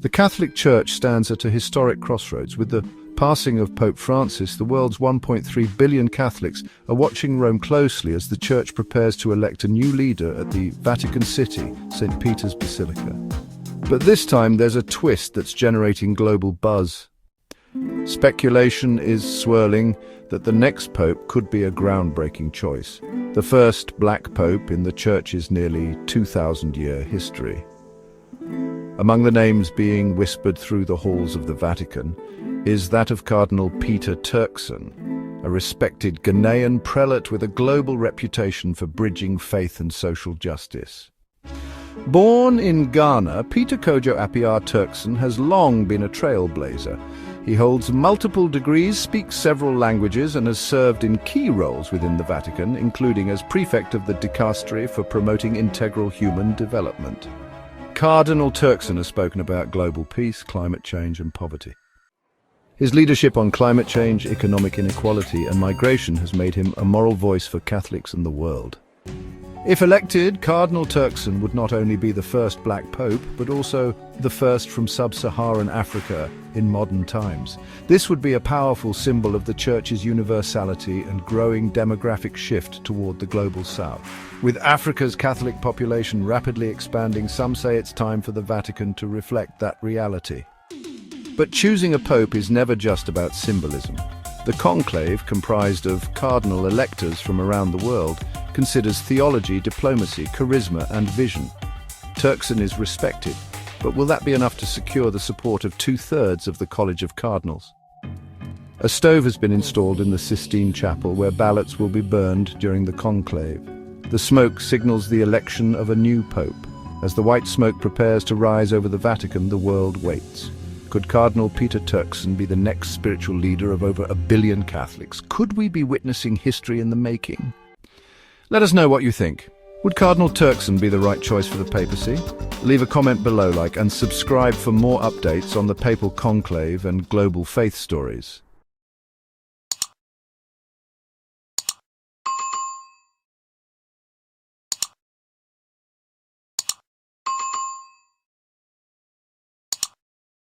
The Catholic Church stands at a historic crossroads. With the passing of Pope Francis, the world's 1.3 billion Catholics are watching Rome closely as the Church prepares to elect a new leader at the Vatican City, St. Peter's Basilica. But this time there's a twist that's generating global buzz. Speculation is swirling that the next pope could be a groundbreaking choice, the first black pope in the Church's nearly 2,000-year history. Among the names being whispered through the halls of the Vatican is that of Cardinal Peter Turkson, a respected Ghanaian prelate with a global reputation for bridging faith and social justice. Born in Ghana, Peter Kojo Appiah Turkson has long been a trailblazer. He holds multiple degrees, speaks several languages, and has served in key roles within the Vatican, including as prefect of the dicastery for promoting integral human development. Cardinal Turkson has spoken about global peace, climate change, and poverty. His leadership on climate change, economic inequality, and migration has made him a moral voice for Catholics and the world. If elected, Cardinal Turkson would not only be the first black pope, but also the first from sub-Saharan Africa in modern times. This would be a powerful symbol of the Church's universality and growing demographic shift toward the global south. With Africa's Catholic population rapidly expanding, some say it's time for the Vatican to reflect that reality. But choosing a pope is never just about symbolism. The conclave, comprised of cardinal electors from around the world, considers theology, diplomacy, charisma, and vision. Turkson is respected, but will that be enough to secure the support of 2/3 of the College of Cardinals? A stove has been installed in the Sistine Chapel where ballots will be burned during the conclave. The smoke signals the election of a new pope. As the white smoke prepares to rise over the Vatican, the world waits. Could Cardinal Peter Turkson be the next spiritual leader of over 1 billion Catholics? Could we be witnessing history in the making? Let us know what you think. Would Cardinal Turkson be the right choice for the papacy? Leave a comment below, and subscribe for more updates on the Papal Conclave and global faith stories.